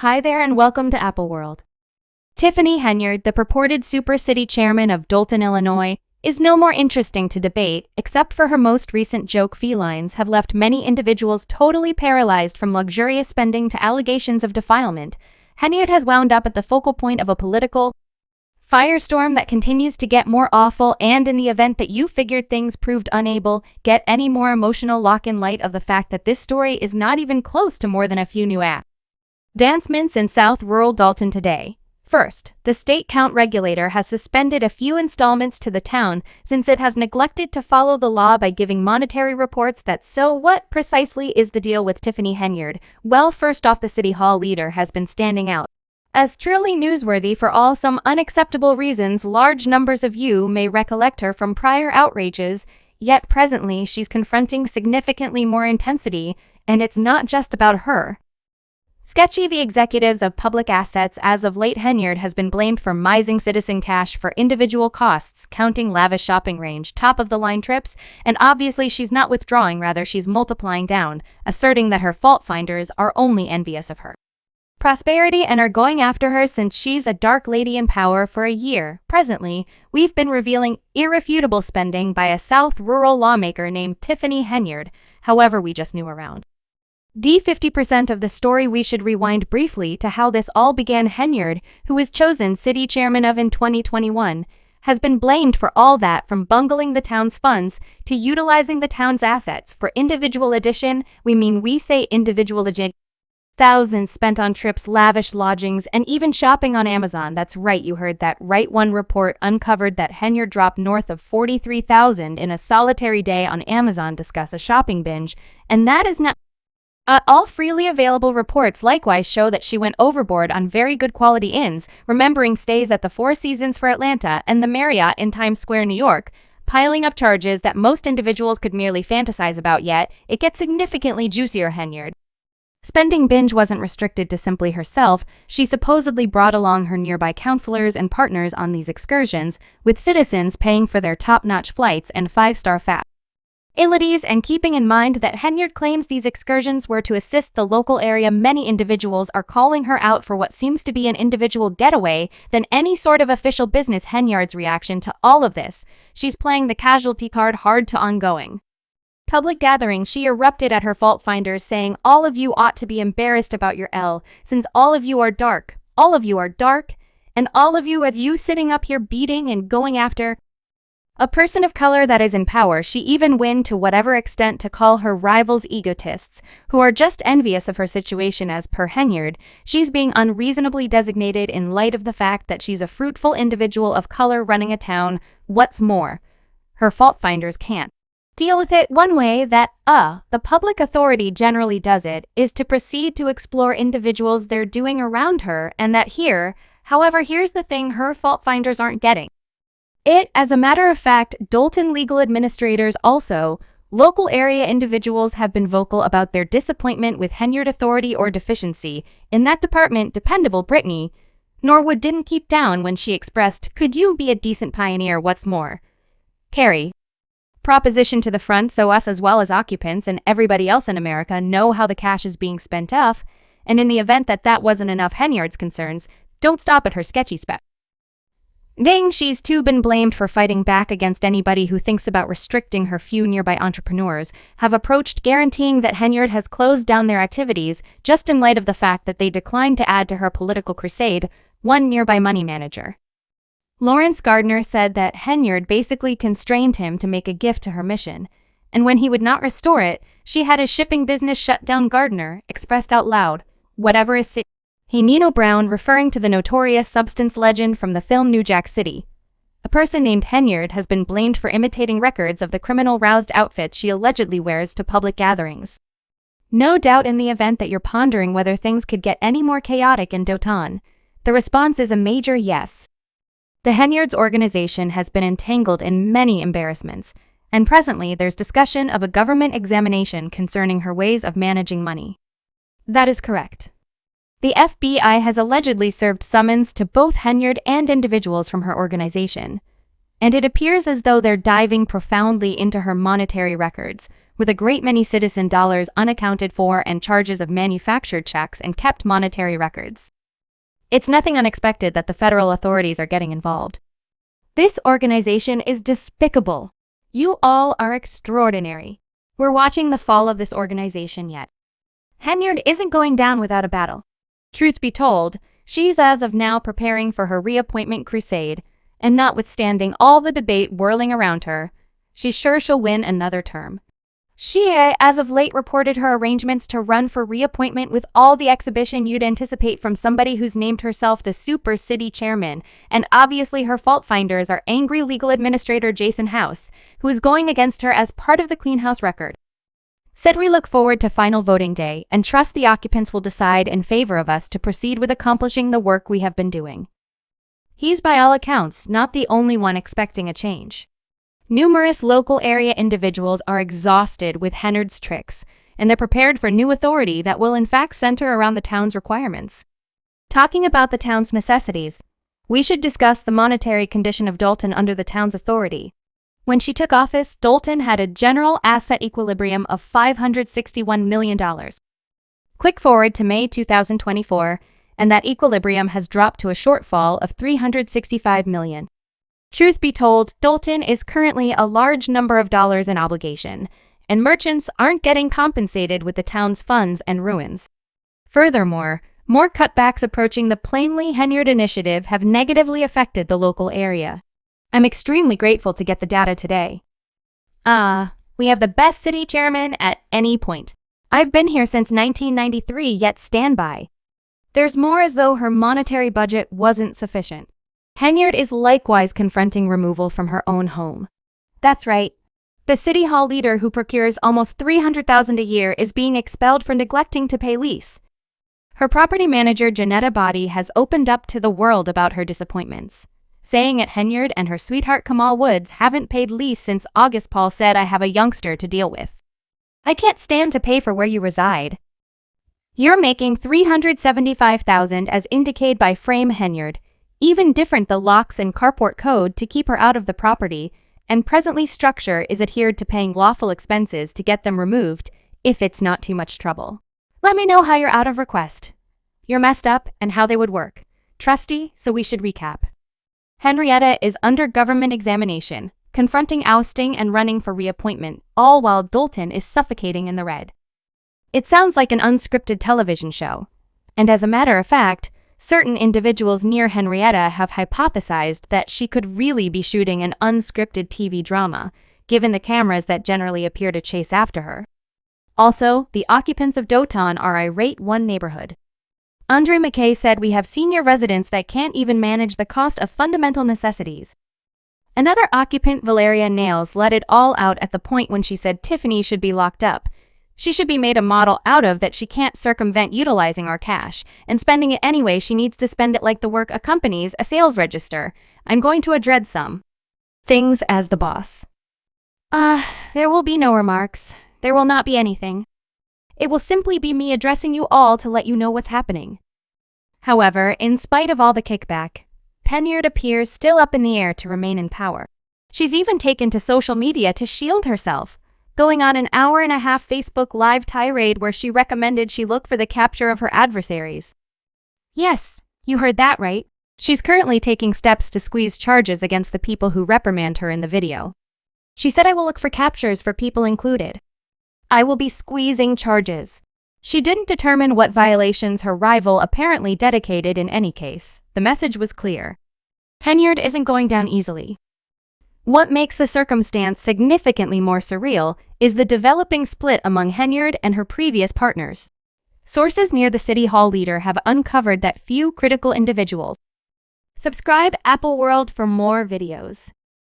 Hi there and welcome to Apple World. Tiffany Henyard, the purported super city chairman of Doltan, Illinois, is no more interesting to debate, except for her most recent joke felines have left many individuals totally paralyzed from luxurious spending to allegations of defilement. Henyard has wound up at the focal point of a political firestorm that continues to get more awful, and in the event that you figured things proved unable, get any more emotional, lock in light of the fact that this story is not even close to more than a few new advancements in South Rural Doltan today. First, the state count regulator has suspended a few installments to the town since it has neglected to follow the law by giving monetary reports that. So what precisely is the deal with Tiffany Henyard? Well, first off, the City Hall leader has been standing out as truly newsworthy for some unacceptable reasons. Large numbers of you may recollect her from prior outrages, yet presently she's confronting significantly more intensity, and it's not just about her. Sketchy the executives of public assets. As of late, Henyard has been blamed for mising citizen cash for individual costs, counting lavish shopping range, top-of-the-line trips, and obviously she's not withdrawing, rather she's multiplying down, asserting that her fault-finders are only envious of her prosperity and are going after her since she's a dark lady in power for a year. Presently, we've been revealing irrefutable spending by a South rural lawmaker named Tiffany Henyard. However, we just knew around 50% of the story. We should rewind briefly to how this all began. Henyard, who was chosen city chairman in 2021, has been blamed for all that, from bungling the town's funds to utilizing the town's assets for individual addition. We say individual addition. Thousands spent on trips, lavish lodgings, and even shopping on Amazon. That's right, you heard that right. One report uncovered that Henyard dropped north of $43,000 in a solitary day on Amazon. Discuss a shopping binge, and that is not all. Freely available reports likewise show that she went overboard on very good quality inns, remembering stays at the Four Seasons for Atlanta and the Marriott in Times Square, New York, piling up charges that most individuals could merely fantasize about. Yet, it gets significantly juicier. Henyard's spending binge wasn't restricted to simply herself. She supposedly brought along her nearby counselors and partners on these excursions, with citizens paying for their top-notch flights and five-star facilities. And keeping in mind that Henyard claims these excursions were to assist the local area, many individuals are calling her out for what seems to be an individual getaway than any sort of official business. Henyard's reaction to all of this: she's playing the casualty card hard to ongoing public gathering. She erupted at her fault finders, saying, "All of you ought to be embarrassed about your since all of you are dark, and all of you sitting up here beating and going after a person of color that is in power." She even went to whatever extent to call her rivals egotists, who are just envious of her situation. As per Henyard, she's being unreasonably designated in light of the fact that she's a fruitful individual of color running a town. What's more, her fault finders can't deal with it. One way that the public authority generally does it is to proceed to explore individuals they're doing around her, and that here, however, here's the thing, her fault finders aren't getting it. As a matter of fact, Doltan legal administrators, also local area individuals, have been vocal about their disappointment with Henyard authority or deficiency in that department. Dependable Brittany Norwood didn't keep down when she expressed, "Could you be a decent pioneer? What's more, carry proposition to the front so us as well as occupants and everybody else in America know how the cash is being spent off." And in the event that that wasn't enough, Henyard's concerns don't stop at her sketchy spending. She's too been blamed for fighting back against anybody who thinks about restricting her. Few nearby entrepreneurs have approached, guaranteeing that Henyard has closed down their activities just in light of the fact that they declined to add to her political crusade. One nearby money manager, Lawrence Gardner, said that Henyard basically constrained him to make a gift to her mission, and when he would not restore it, she had his shipping business shut down. Gardner expressed out loud, "Whatever is it." Nino Brown, referring to the notorious substance legend from the film New Jack City. A person named Henyard has been blamed for imitating records of the criminal-roused outfits she allegedly wears to public gatherings. No doubt, in the event that you're pondering whether things could get any more chaotic in Doltan, the response is a major yes. The Henyard's organization has been entangled in many embarrassments, and presently there's discussion of a government examination concerning her ways of managing money. That is correct. The FBI has allegedly served summons to both Henyard and individuals from her organization, and it appears as though they're diving profoundly into her monetary records, with a great many citizen dollars unaccounted for and charges of manufactured checks and kept monetary records. It's nothing unexpected that the federal authorities are getting involved. This organization is despicable. You all are extraordinary. We're watching the fall of this organization yet. Henyard isn't going down without a battle. Truth be told, she's as of now preparing for her reappointment crusade, and notwithstanding all the debate whirling around her, she's sure she'll win another term. She, as of late, reported her arrangements to run for reappointment with all the exhibition you'd anticipate from somebody who's named herself the Super City Chairman, and obviously her fault finders are angry legal administrator Jason House, who is going against her as part of the Clean House record. Said we look forward to final voting day and trust the occupants will decide in favor of us to proceed with accomplishing the work we have been doing. He's by all accounts not the only one expecting a change. Numerous local area individuals are exhausted with Henyard's tricks, and they're prepared for new authority that will in fact center around the town's requirements. Talking about the town's necessities, we should discuss the monetary condition of Doltan under the town's authority. When she took office, Doltan had a general asset equilibrium of $561 million. Quick forward to May 2024, and that equilibrium has dropped to a shortfall of $365 million. Truth be told, Doltan is currently a large number of dollars in obligation, and merchants aren't getting compensated with the town's funds and ruins. Furthermore, more cutbacks approaching the Plainly Henyard initiative have negatively affected the local area. I'm extremely grateful to get the data today. We have the best city chairman at any point. I've been here since 1993, yet stand by. There's more as though her monetary budget wasn't sufficient. Henyard is likewise confronting removal from her own home. That's right. The city hall leader who procures almost $300,000 a year is being expelled for neglecting to pay lease. Her property manager, Janetta Body, has opened up to the world about her disappointments, saying that Henyard and her sweetheart Kamal Woods haven't paid lease since August. Paul said, "I have a youngster to deal with. I can't stand to pay for where you reside. You're making $375,000 as indicated by Frame Henyard. Even different the locks and carport code to keep her out of the property, and presently structure is adhered to paying lawful expenses to get them removed if it's not too much trouble. Let me know how you're out of request. You're messed up and how they would work. Trusty, so we should recap. Henrietta is under government examination, confronting ousting and running for reappointment, all while Doltan is suffocating in the red. It sounds like an unscripted television show, and as a matter of fact, certain individuals near Henrietta have hypothesized that she could really be shooting an unscripted TV drama, given the cameras that generally appear to chase after her. Also, the occupants of Doltan are irate one neighborhood. Andre McKay said, "We have senior residents that can't even manage the cost of fundamental necessities." Another occupant, Valeria Nails, let it all out at the point when she said Tiffany should be locked up. She should be made a model out of that she can't circumvent utilizing our cash, and spending it anyway she needs to spend it like the work accompanies a sales register. I'm going to address some things as the boss. There will be no remarks. There will not be anything. It will simply be me addressing you all to let you know what's happening. However, in spite of all the kickback, Henyard appears still up in the air to remain in power. She's even taken to social media to shield herself, going on an hour-and-a-half Facebook Live tirade where she recommended she look for the capture of her adversaries. Yes, you heard that right. She's currently taking steps to squeeze charges against the people who reprimand her in the video. She said, "I will look for captures for people included. I will be squeezing charges." She didn't determine what violations her rival apparently dedicated in any case. The message was clear. Henyard isn't going down easily. What makes the circumstance significantly more surreal is the developing split among Henyard and her previous partners. Sources near the City Hall leader have uncovered that few critical individuals. Subscribe Apple World for more videos.